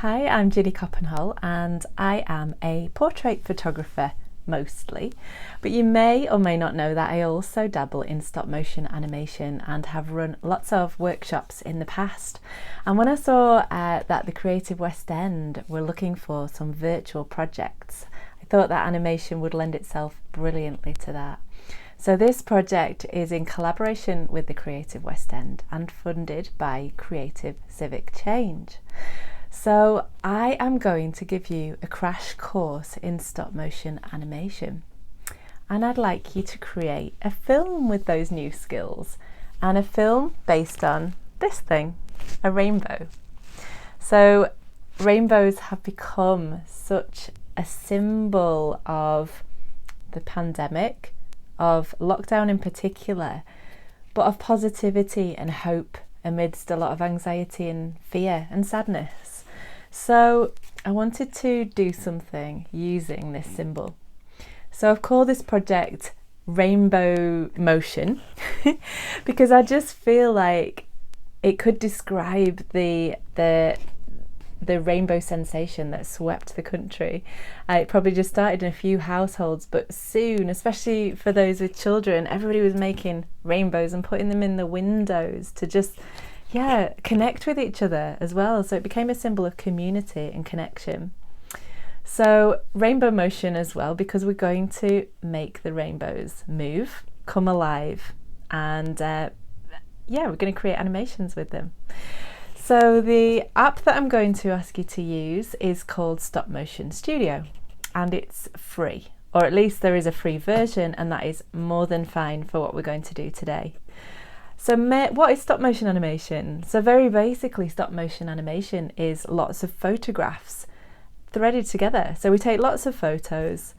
Hi, I'm Ginny Koppenhol and I am a portrait photographer mostly, but you may or may not know that I also dabble in stop motion animation and have run lots of workshops in the past. And when I saw that the Creative West End were looking for some virtual projects, I thought that animation would lend itself brilliantly to that. So this project is in collaboration with the Creative West End and funded by Creative Civic Change. So I am going to give you a crash course in stop motion animation, and I'd like you to create a film with those new skills, and a film based on this thing, a rainbow. So rainbows have become such a symbol of the pandemic, of lockdown in particular, but of positivity and hope amidst a lot of anxiety and fear and sadness. So I wanted to do something using this symbol. So I've called this project Rainbow Motion because I just feel like it could describe the rainbow sensation that swept the country. It probably just started in a few households, but soon, especially for those with children, everybody was making rainbows and putting them in the windows to just connect with each other as well. So it became a symbol of community and connection. So rainbow motion as well, because we're going to make the rainbows move, come alive, and we're going to create animations with them. So the app that I'm going to ask you to use is called Stop Motion Studio, and it's free, or at least there is a free version, and that is more than fine for what we're going to do today. So what is stop motion animation? So very basically, stop motion animation is lots of photographs threaded together. So we take lots of photos,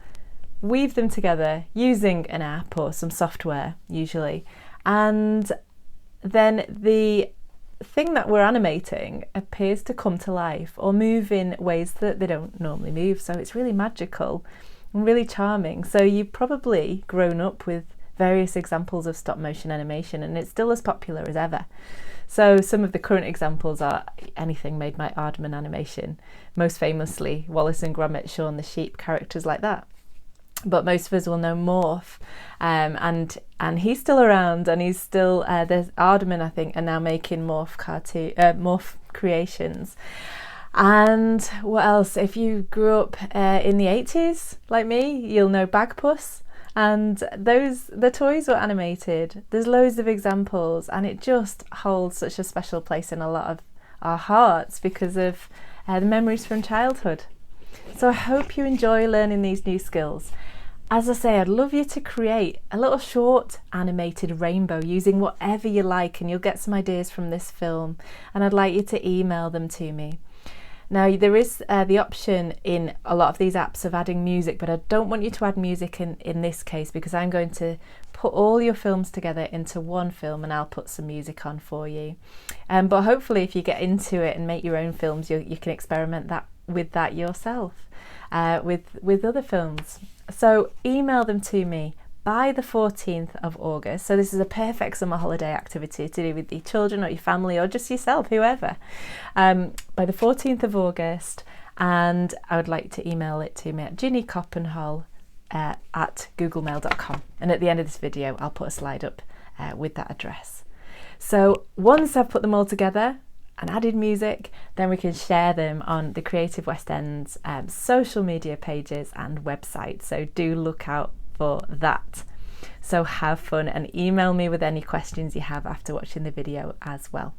weave them together using an app or some software usually, and then the thing that we're animating appears to come to life or move in ways that they don't normally move. So it's really magical and really charming. So you've probably grown up with various examples of stop motion animation, and it's still as popular as ever. So some of the current examples are anything made by Aardman Animation, most famously Wallace and Gromit, Shaun the Sheep, characters like that. But most of us will know Morph, and he's still around, and he's still there's Aardman, I think, are now making Morph creations. And what else? If you grew up in the 80s like me, you'll know Bagpuss. And the toys were animated. There's loads of examples, and it just holds such a special place in a lot of our hearts because of the memories from childhood. So I hope you enjoy learning these new skills. As I say, I'd love you to create a little short animated rainbow using whatever you like, and you'll get some ideas from this film, and I'd like you to email them to me. Now there is the option in a lot of these apps of adding music, but I don't want you to add music in this case because I'm going to put all your films together into one film, and I'll put some music on for you. But hopefully if you get into it and make your own films, you can experiment with that yourself with other films. So email them to me by the 14th of August. So this is a perfect summer holiday activity to do with your children or your family or just yourself, whoever. By the 14th of August, and I would like to email it to me at Ginny Koppenhol at googlemail.com. And at the end of this video, I'll put a slide up with that address. So once I've put them all together and added music, then we can share them on the Creative West End's social media pages and website. So do look out for that. So have fun and email me with any questions you have after watching the video as well.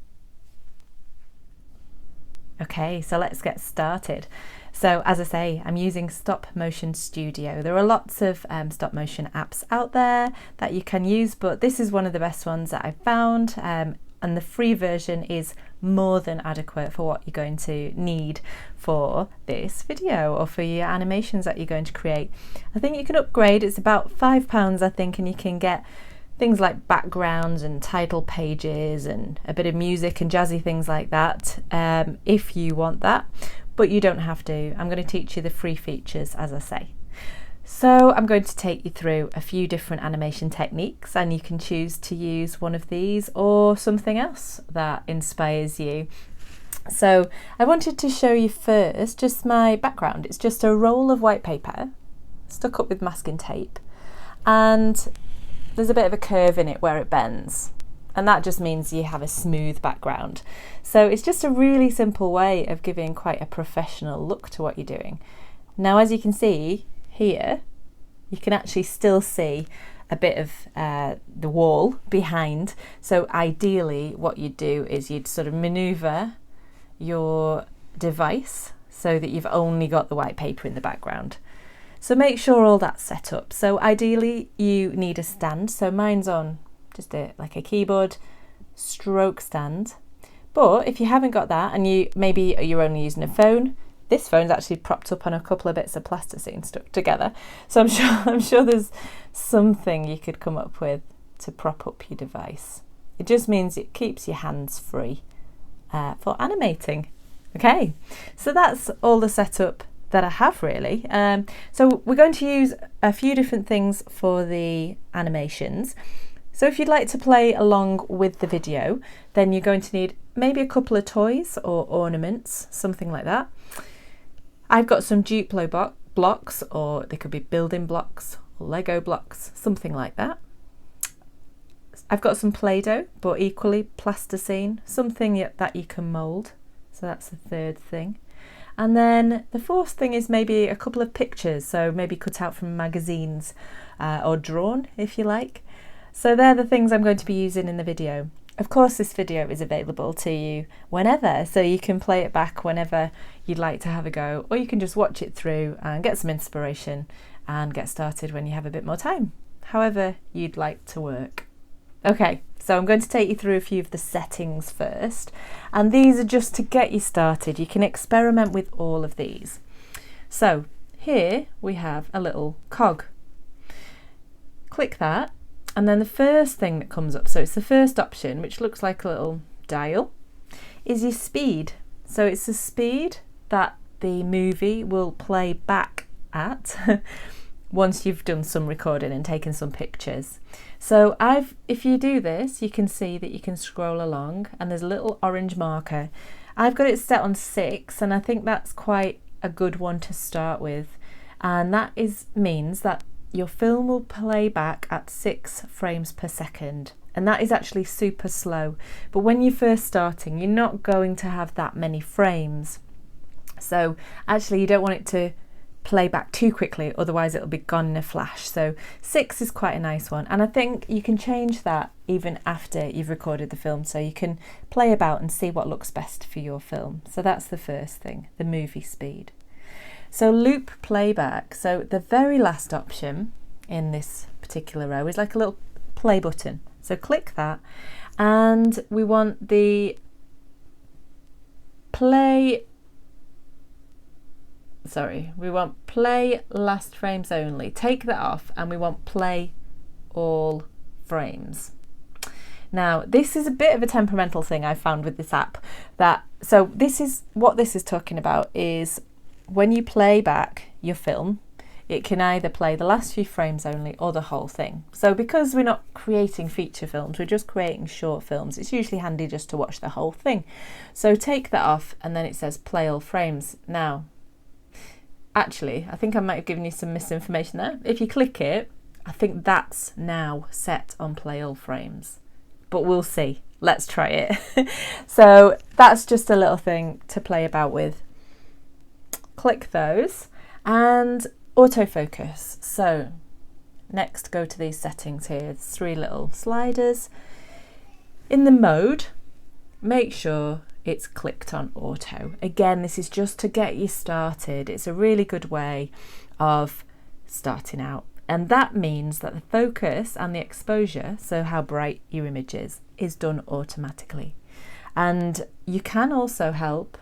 Okay, so let's get started. So as I say, I'm using Stop Motion Studio. There are lots of stop motion apps out there that you can use, but this is one of the best ones that I've found. And the free version is more than adequate for what you're going to need for this video or for your animations that you're going to create. I think you can upgrade. It's about £5, I think, and you can get things like backgrounds and title pages and a bit of music and jazzy things like that if you want that, but you don't have to. I'm going to teach you the free features, as I say. So I'm going to take you through a few different animation techniques, and you can choose to use one of these or something else that inspires you. So I wanted to show you first just my background. It's just a roll of white paper stuck up with masking tape, and there's a bit of a curve in it where it bends, and that just means you have a smooth background. So it's just a really simple way of giving quite a professional look to what you're doing. Now, as you can see here, you can actually still see a bit of the wall behind. So ideally what you'd do is you'd sort of maneuver your device so that you've only got the white paper in the background. So make sure all that's set up. So ideally you need a stand. So mine's on just like a keyboard stroke stand. But if you haven't got that, and maybe you're only using a phone, this phone's actually propped up on a couple of bits of plasticine stuck together. So I'm sure there's something you could come up with to prop up your device. It just means it keeps your hands free for animating. Okay, so that's all the setup that I have really. So we're going to use a few different things for the animations. So if you'd like to play along with the video, then you're going to need maybe a couple of toys or ornaments, something like that. I've got some Duplo blocks, or they could be building blocks or Lego blocks, something like that. I've got some Play-Doh, but equally plasticine, something that you can mould. So that's the third thing. And then the fourth thing is maybe a couple of pictures, so maybe cut out from magazines or drawn if you like. So they're the things I'm going to be using in the video. Of course, this video is available to you whenever, so you can play it back whenever you'd like to have a go, or you can just watch it through and get some inspiration and get started when you have a bit more time, however you'd like to work. Okay, so I'm going to take you through a few of the settings first, and these are just to get you started. You can experiment with all of these. So here we have a little cog. Click that. And then the first thing that comes up, so it's the first option, which looks like a little dial, is your speed. So it's the speed that the movie will play back at once you've done some recording and taken some pictures. So if you do this, you can see that you can scroll along and there's a little orange marker. I've got it set on 6, and I think that's quite a good one to start with. And that means that your film will play back at 6 frames per second, and that is actually super slow. But when you're first starting, you're not going to have that many frames. So actually you don't want it to play back too quickly, otherwise it'll be gone in a flash. So 6 is quite a nice one, and I think you can change that even after you've recorded the film, so you can play about and see what looks best for your film. So that's the first thing, the movie speed. So loop playback, so the very last option in this particular row is like a little play button. So click that, and we want the play last frames only. Take that off, and we want play all frames. Now, this is a bit of a temperamental thing I found with this app. So this is what this is talking about, is when you play back your film, it can either play the last few frames only or the whole thing. So because we're not creating feature films, we're just creating short films, it's usually handy just to watch the whole thing. So take that off, and then it says play all frames. Now, actually, I think I might have given you some misinformation there. If you click it, I think that's now set on play all frames, but we'll see. Let's try it. So that's just a little thing to play about with. Click those, and autofocus. So next, go to these settings here. There's 3 little sliders. In the mode, make sure it's clicked on auto. Again, this is just to get you started. It's a really good way of starting out, and that means that the focus and the exposure, so how bright your image is done automatically. And you can also help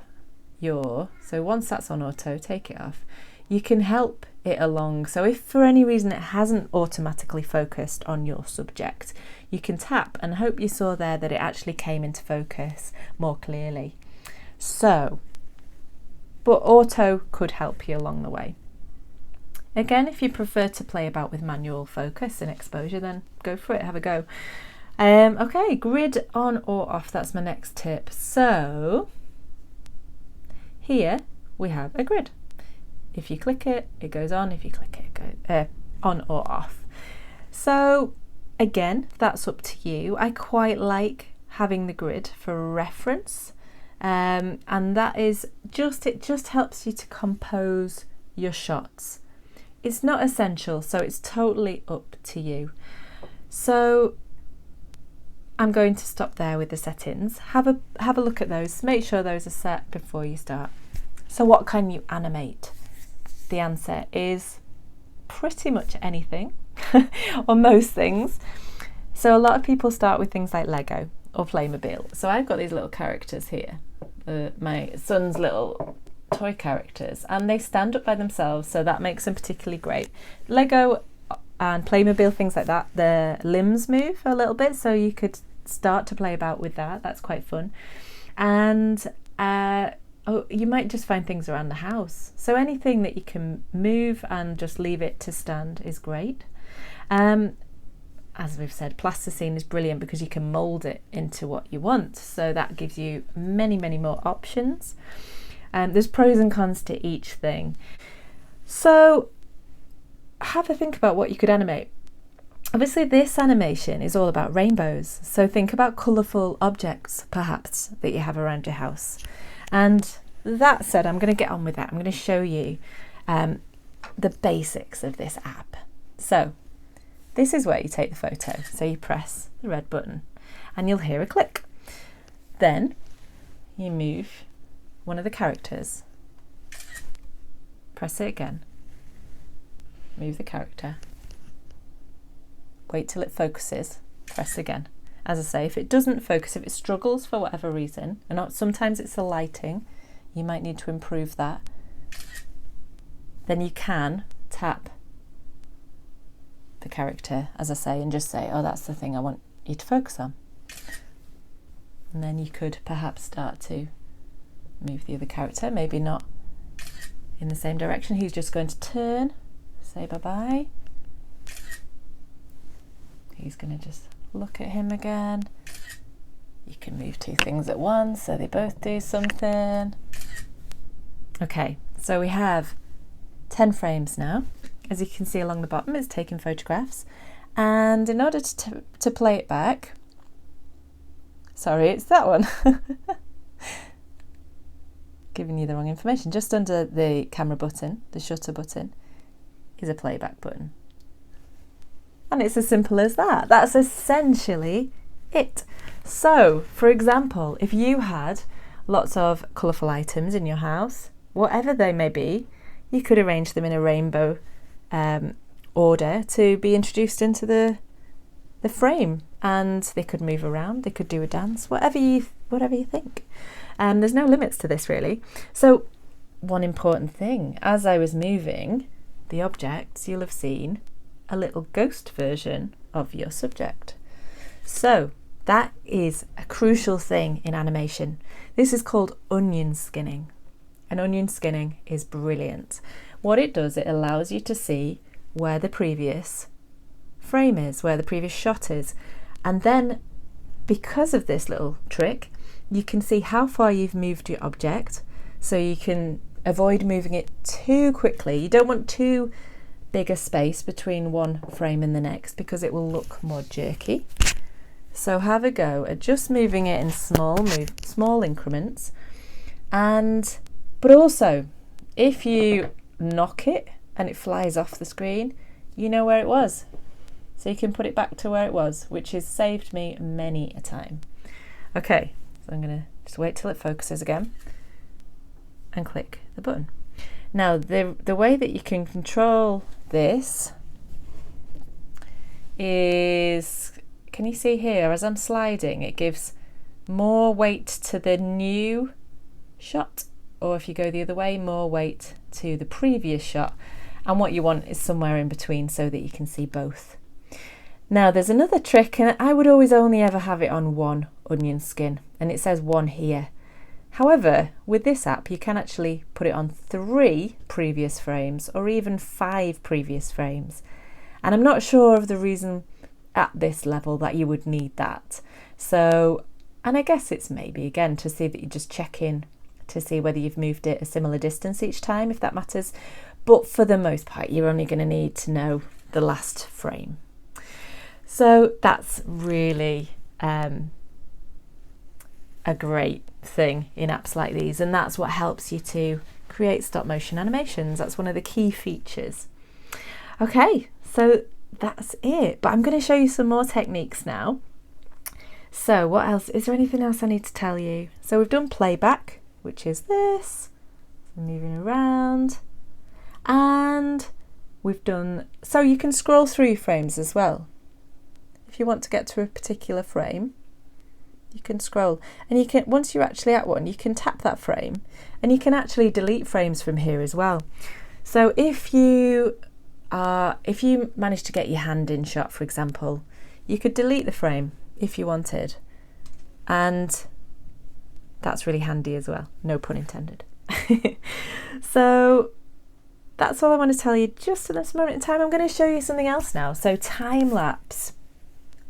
so once that's on auto, take it off, you can help it along. So if for any reason it hasn't automatically focused on your subject, you can tap, and I hope you saw there that it actually came into focus more clearly. So, but auto could help you along the way. Again, if you prefer to play about with manual focus and exposure, then go for it, have a go. Okay, grid on or off, that's my next tip. So here we have a grid. If you click it, it goes on. If you click it, it goes on or off. So again, that's up to you. I quite like having the grid for reference, and that is it just helps you to compose your shots. It's not essential, so it's totally up to you. So I'm going to stop there with the settings. Have a look at those, make sure those are set before you start. So what can you animate? The answer is pretty much anything, or most things. So a lot of people start with things like Lego or Playmobil. So I've got these little characters here, my son's little toy characters, and they stand up by themselves, so that makes them particularly great. Lego and Playmobil, things like that, the limbs move a little bit, so you could start to play about with that. That's quite fun. And you might just find things around the house, so anything that you can move and just leave it to stand is great. As we've said, Plasticine is brilliant because you can mould it into what you want, so that gives you many more options. There's pros and cons to each thing, so have a think about what you could animate. Obviously this animation is all about rainbows, so think about colourful objects perhaps that you have around your house. And that said, I'm going to get on with that. I'm going to show you the basics of this app. So this is where you take the photo. So you press the red button and you'll hear a click. Then you move one of the characters, press it again, move the character, wait till it focuses, press again. As I say, if it doesn't focus, if it struggles for whatever reason, and sometimes it's the lighting, you might need to improve that, then you can tap the character, as I say, and just say, oh, that's the thing I want you to focus on. And then you could perhaps start to move the other character, maybe not in the same direction. He's just going to turn, say bye-bye. He's going to just look at him again. You can move two things at once so they both do something. Okay, so we have 10 frames now. As you can see along the bottom, it's taking photographs. And in order to play it back, sorry, it's that one. Giving you the wrong information. Just under the camera button, the shutter button, is a playback button. And it's as simple as that. That's essentially it. So, for example, if you had lots of colourful items in your house, whatever they may be, you could arrange them in a rainbow order to be introduced into the frame, and they could move around, they could do a dance, whatever you think. There's no limits to this really. So one important thing, as I was moving the objects, you'll have seen a little ghost version of your subject. So that is a crucial thing in animation. This is called onion skinning. And onion skinning is brilliant. What it does, it allows you to see where the previous frame is, where the previous shot is. And then because of this little trick, you can see how far you've moved your object, so you can avoid moving it too quickly. You don't want too big a space between one frame and the next because it will look more jerky. So have a go at just moving it in small increments. But also, if you knock it and it flies off the screen, you know where it was. So you can put it back to where it was, which has saved me many a time. Okay, so I'm going to just wait till it focuses again and click the button. Now, the way that you can control this is, can you see here, as I'm sliding, it gives more weight to the new shot, or if you go the other way, more weight to the previous shot. And what you want is somewhere in between so that you can see both. Now there's another trick, and I would always only ever have it on one onion skin, and it says 1 here. However, with this app, you can actually put it on 3 previous frames or even 5 previous frames. And I'm not sure of the reason at this level that you would need that. So, and I guess it's maybe again to see that you just check in to see whether you've moved it a similar distance each time, if that matters. But for the most part, you're only going to need to know the last frame. So that's really a great thing in apps like these, and that's what helps you to create stop motion animations. That's one of the key features. Okay, so that's it, but I'm going to show you some more techniques now. So what else? Is there anything else I need to tell you? So we've done playback, which is this, moving around, and we've done, so you can scroll through frames as well. If you want to get to a particular frame, you can scroll, and you can, once you're actually at one, you can tap that frame, and you can actually delete frames from here as well. So if you manage to get your hand in shot, for example, you could delete the frame if you wanted, and that's really handy as well, no pun intended. So that's all I want to tell you just at this moment in time. I'm going to show you something else now. So time lapse.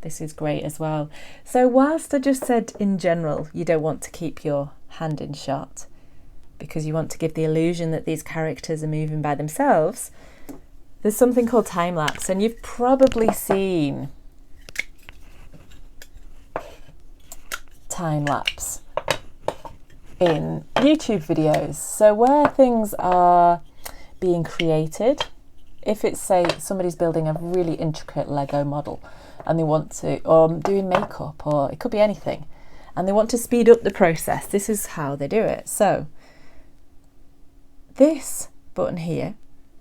This is great as well. So whilst I just said in general you don't want to keep your hand in shot because you want to give the illusion that these characters are moving by themselves, there's something called time lapse, and you've probably seen time lapse in YouTube videos. So where things are being created, if it's, say, somebody's building a really intricate Lego model and they want to, or doing makeup, or it could be anything, and they want to speed up the process, this is how they do it. So this button here,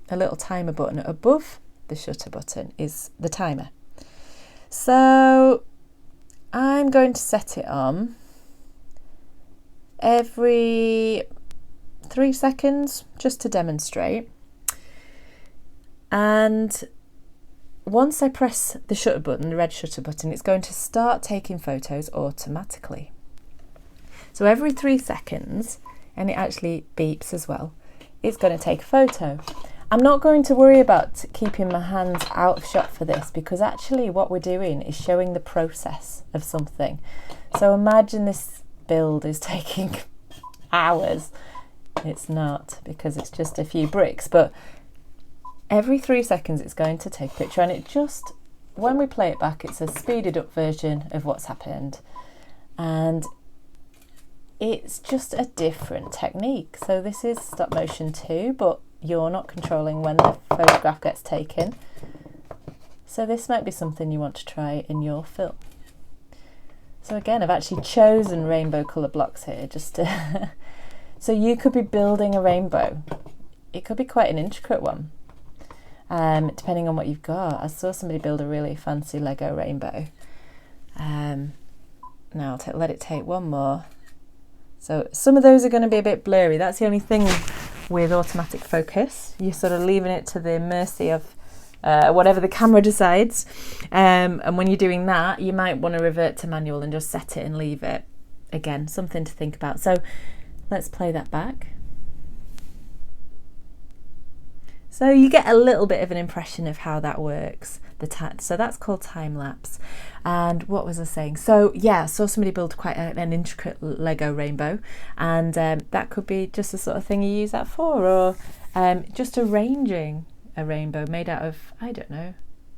a little timer button above the shutter button, is the timer. So I'm going to set it on every 3 seconds just to demonstrate. And once I press the shutter button, the red shutter button, it's going to start taking photos automatically. So every 3 seconds, and it actually beeps as well, it's going to take a photo. I'm not going to worry about keeping my hands out of shot for this, because actually what we're doing is showing the process of something. So imagine this build is taking hours. It's not, because it's just a few bricks, but every 3 seconds it's going to take a picture, and it just, when we play it back, it's a speeded up version of what's happened, and it's just a different technique. So this is stop motion too, but you're not controlling when the photograph gets taken. So this might be something you want to try in your film. So again, I've actually chosen rainbow colour blocks here just to so you could be building a rainbow. It could be quite an intricate one, depending on what you've got. I saw somebody build a really fancy Lego rainbow. Now I'll let it take one more. So some of those are going to be a bit blurry. That's the only thing with automatic focus. You're sort of leaving it to the mercy of whatever the camera decides. And when you're doing that, you might want to revert to manual and just set it and leave it. Again, something to think about. So let's play that back. So you get a little bit of an impression of how that works. So that's called time lapse. And what was I saying? So yeah, I saw somebody build quite an intricate Lego rainbow, and that could be just the sort of thing you use that for, or just arranging a rainbow made out of, I don't know,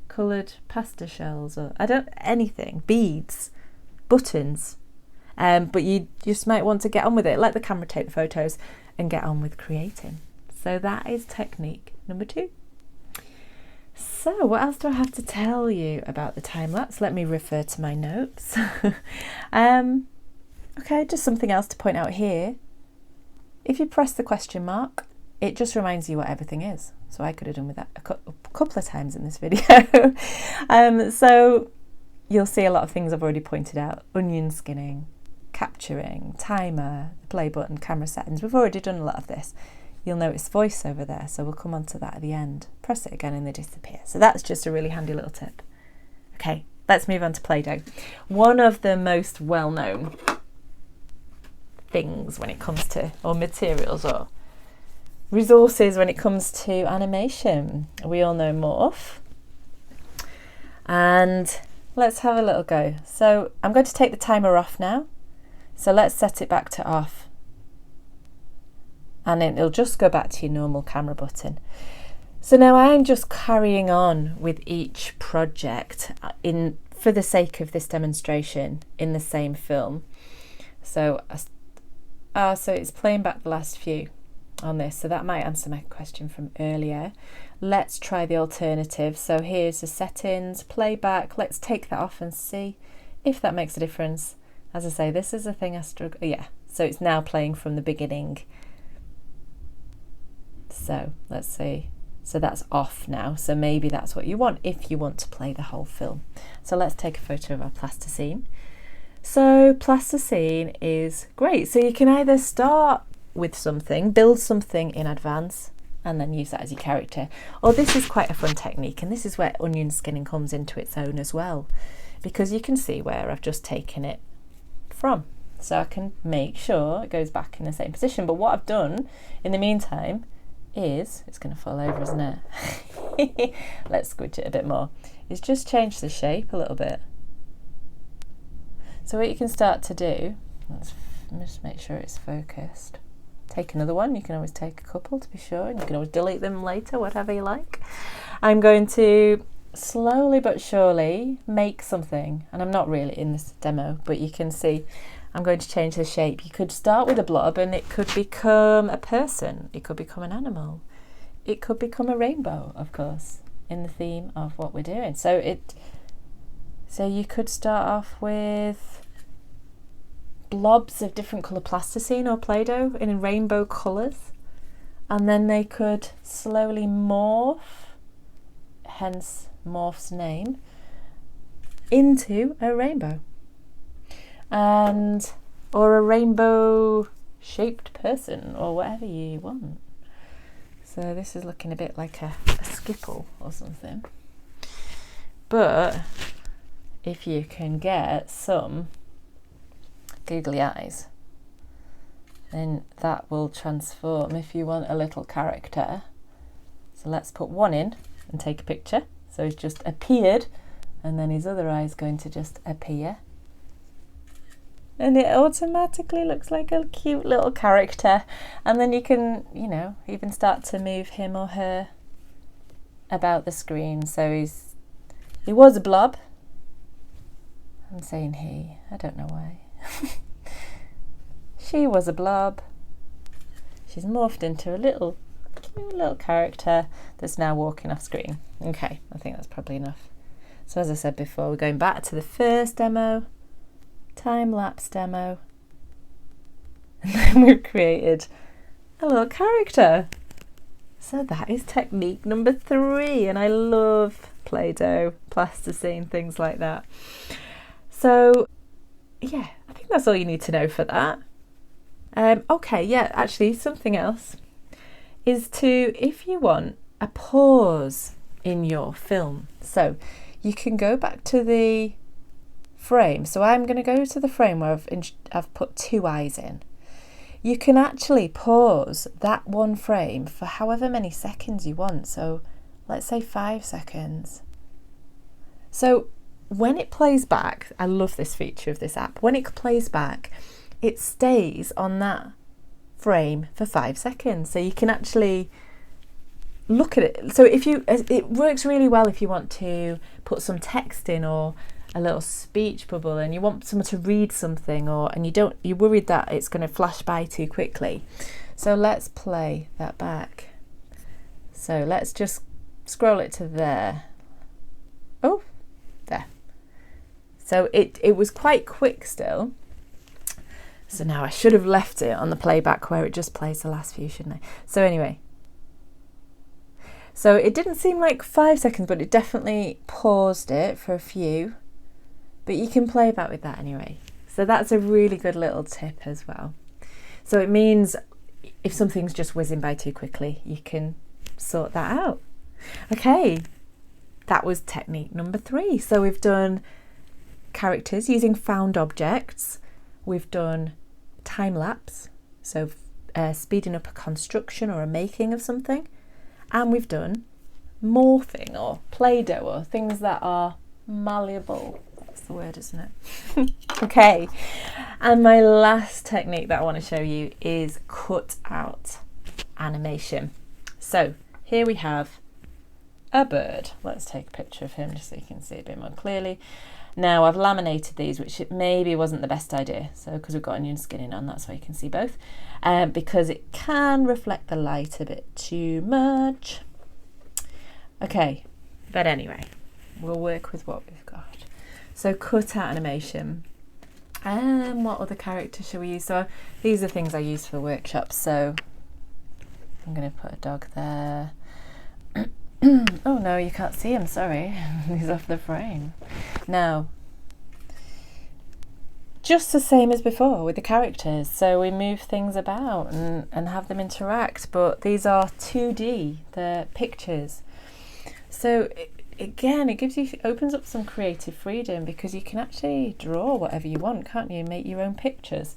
coloured pasta shells, or anything, beads, buttons. But you just might want to get on with it. Let the camera take the photos and get on with creating. So that is technique number 2. So what else do I have to tell you about the time lapse? Let me refer to my notes. Okay, just something else to point out here. If you press the question mark, it just reminds you what everything is. So I could have done with that a couple of times in this video. So you'll see a lot of things I've already pointed out. Onion skinning, capturing, timer, play button, camera settings. We've already done a lot of this. You'll notice voice over there, so we'll come on to that at the end. Press it again and they disappear. So that's just a really handy little tip. Okay, let's move on to Play-Doh. One of the most well-known things when it comes to, or materials or resources when it comes to animation. We all know Morph. And let's have a little go. So I'm going to take the timer off now. So let's set it back to off. and then it'll just go back to your normal camera button. So now I'm just carrying on with each project for the sake of this demonstration in the same film. So so it's playing back the last few on this, so that might answer my question from earlier. Let's try the alternative. So here's the settings, playback. Let's take that off and see if that makes a difference. As I say, this is a thing I struggle. Yeah, so it's now playing from the beginning. So let's see. So that's off now. So maybe that's what you want if you want to play the whole film. So let's take a photo of our plasticine. So plasticine is great. So you can either start with something, build something in advance, and then use that as your character. Or this is quite a fun technique, and this is where onion skinning comes into its own as well, because you can see where I've just taken it from. So I can make sure it goes back in the same position. But what I've done in the meantime is, it's going to fall over, isn't it? Let's squidge it a bit more. Is just change the shape a little bit. So what you can start to do, let's just make sure it's focused. Take another one. You can always take a couple to be sure, and you can always delete them later, whatever you like. I'm going to slowly but surely make something, and I'm not really in this demo, but you can see I'm going to change the shape. You could start with a blob and it could become a person, it could become an animal, it could become a rainbow, of course, in the theme of what we're doing. So you could start off with blobs of different colour plasticine or Play-Doh in rainbow colours, and then they could slowly morph, hence morph's name, into a rainbow, or a rainbow shaped person, or whatever you want. So this is looking a bit like a skipple or something, but if you can get some googly eyes, then that will transform if you want a little character. So let's put one in and take a picture. So he's just appeared, and then his other eye is going to just appear, and it automatically looks like a cute little character. And then you can, even start to move him or her about the screen. So he was a blob. I'm saying he, I don't know why. She was a blob. She's morphed into a little cute little character that's now walking off screen. Okay, I think that's probably enough. So as I said before, we're going back to the first demo, time-lapse demo, and then we've created a little character. So that is technique number 3, and I love Play-Doh, plasticine, things like that. So yeah, I think that's all you need to know for that. Okay, yeah, actually something else is if you want a pause in your film, so you can go back to the frame. So I'm going to go to the frame where I've put 2 eyes in. You can actually pause that one frame for however many seconds you want. So let's say 5 seconds. So when it plays back, I love this feature of this app. When it plays back, it stays on that frame for 5 seconds. So you can actually look at it. So it works really well if you want to put some text in, or a little speech bubble, and you want someone to read something, and you're worried that it's going to flash by too quickly. So let's play that back. So let's just scroll it to there. Oh, there. So it was quite quick still. So now I should have left it on the playback where it just plays the last few, shouldn't I? So anyway, so it didn't seem like 5 seconds, but it definitely paused it for a few. But you can play back with that anyway. So that's a really good little tip as well. So it means if something's just whizzing by too quickly, you can sort that out. Okay, that was technique number 3. So we've done characters using found objects. We've done time-lapse, so speeding up a construction or a making of something. And we've done morphing or Play-Doh, or things that are malleable. That's the word, isn't it? Okay, and my last technique that I want to show you is Cutout. animation. So here we have a bird. Let's take a picture of him just so you can see a bit more clearly. Now I've laminated these, which it maybe wasn't the best idea. So because we've got onion skinning on, that's why you can see both. Because it can reflect the light a bit too much. Okay, but anyway, we'll work with what we've got. So cutout animation. What other character shall we use? So these are things I use for workshops. So I'm going to put a dog there. Oh no, you can't see him, sorry. He's off the frame. Now, just the same as before with the characters. So we move things about and have them interact, but these are 2D, they're pictures. So again, it opens up some creative freedom because you can actually draw whatever you want, can't you? Make your own pictures.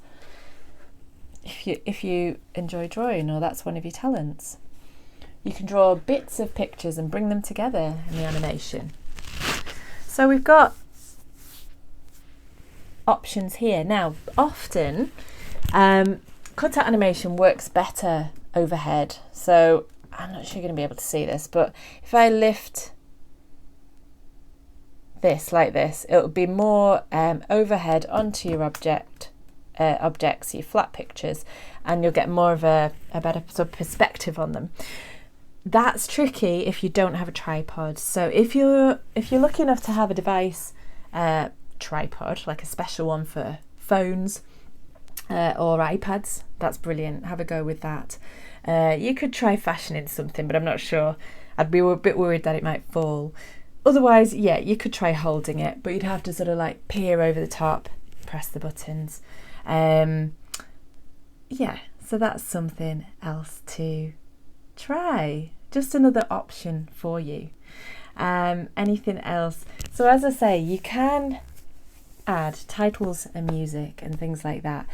If you enjoy drawing, or that's one of your talents. You can draw bits of pictures and bring them together in the animation. So we've got options here. Now, often cutout animation works better overhead. So I'm not sure you're going to be able to see this, but if I lift this like this, it will be more overhead onto your objects, your flat pictures, and you'll get more of a better sort of perspective on them. That's tricky if you don't have a tripod. So if you're lucky enough to have a device tripod, like a special one for phones or iPads, that's brilliant. Have a go with that. You could try fashioning something, but I'm not sure. I'd be a bit worried that it might fall. Otherwise, yeah, you could try holding it, but you'd have to sort of like peer over the top, press the buttons. Yeah, so that's something else to try. Just another option for you. Anything else? So as I say, you can add titles and music and things like that.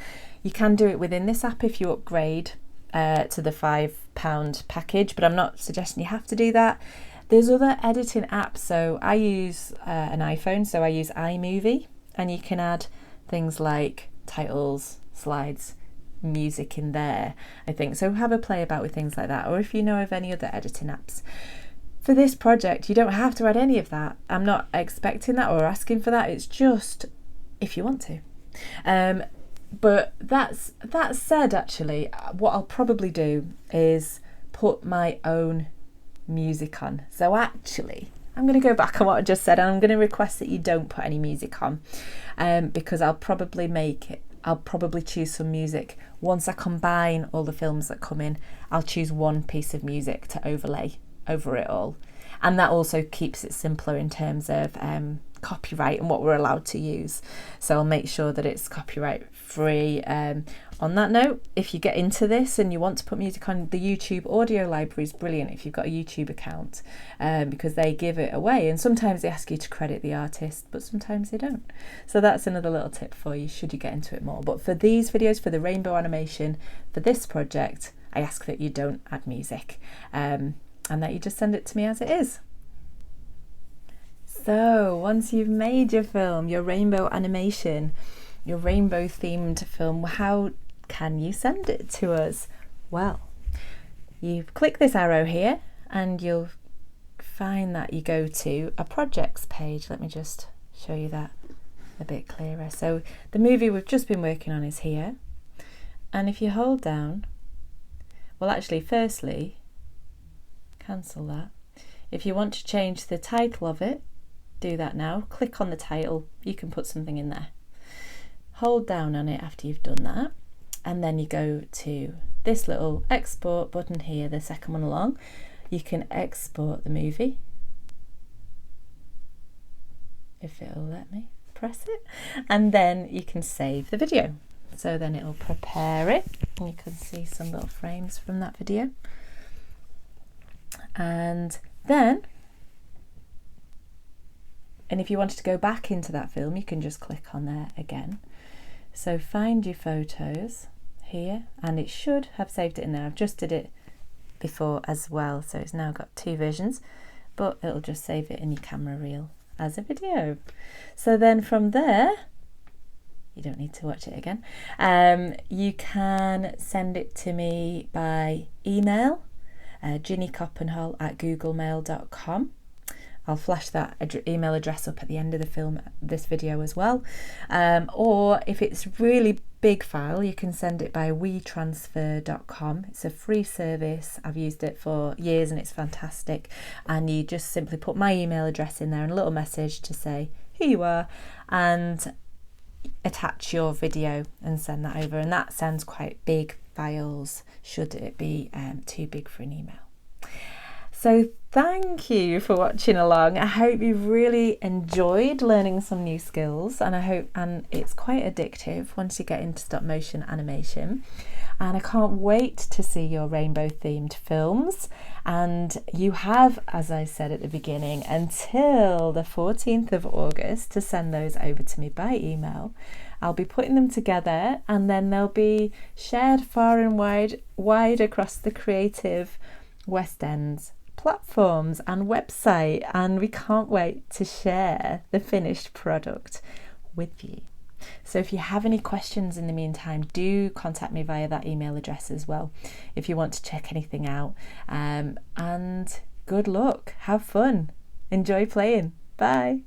You can do it within this app if you upgrade to the £5 package, but I'm not suggesting you have to do that. There's other editing apps. So I use an iPhone, so I use iMovie, and you can add things like titles, slides, music in there, I think. So have a play about with things like that, or if you know of any other editing apps. For this project, you don't have to add any of that. I'm not expecting that or asking for that. It's just if you want to. But that said, actually, what I'll probably do is put my own music on. So actually, I'm going to go back on what I just said, and I'm going to request that you don't put any music on, because I'll probably choose some music. Once I combine all the films that come in, I'll choose one piece of music to overlay over it all. And that also keeps it simpler in terms of copyright and what we're allowed to use. So I'll make sure that it's copyright free. On that note, if you get into this and you want to put music on, the YouTube audio library is brilliant if you've got a YouTube account, because they give it away, and sometimes they ask you to credit the artist, but sometimes they don't. So that's another little tip for you should you get into it more. But for these videos, for the rainbow animation, for this project, I ask that you don't add music, and that you just send it to me as it is. So once you've made your film, your rainbow animation, your rainbow themed film, how can you send it to us? Well, you click this arrow here and you'll find that you go to a projects page. Let me just show you that a bit clearer. So the movie we've just been working on is here, and if you hold down, well, actually, firstly, cancel that. If you want to change the title of it, do that now. Click on the title, you can put something in there. Hold down on it after you've done that, and then you go to this little export button here, the second one along. You can export the movie, if it'll let me press it, and then you can save the video. So then it'll prepare it, and you can see some little frames from that video. And then, and if you wanted to go back into that film, you can just click on there again. So find your photos here, and it should have saved it in there. I've just did it before as well, so it's now got two versions, but it'll just save it in your camera reel as a video. So then from there, you don't need to watch it again. You can send it to me by email, ginnykoppenhol@googlemail.com. I'll flash that email address up at the end of this video as well. Or if it's really big file, you can send it by wetransfer.com. It's a free service. I've used it for years and it's fantastic. And you just simply put my email address in there and a little message to say who you are and attach your video and send that over. And that sends quite big files should it be too big for an email. So thank you for watching along. I hope you've really enjoyed learning some new skills, and it's quite addictive once you get into stop motion animation. And I can't wait to see your rainbow themed films. And you have, as I said at the beginning, until the 14th of August to send those over to me by email. I'll be putting them together and then they'll be shared far and wide across the creative West End's platforms and website, and we can't wait to share the finished product with you. So if you have any questions in the meantime, do contact me via that email address as well if you want to check anything out. And good luck, have fun, enjoy playing. Bye.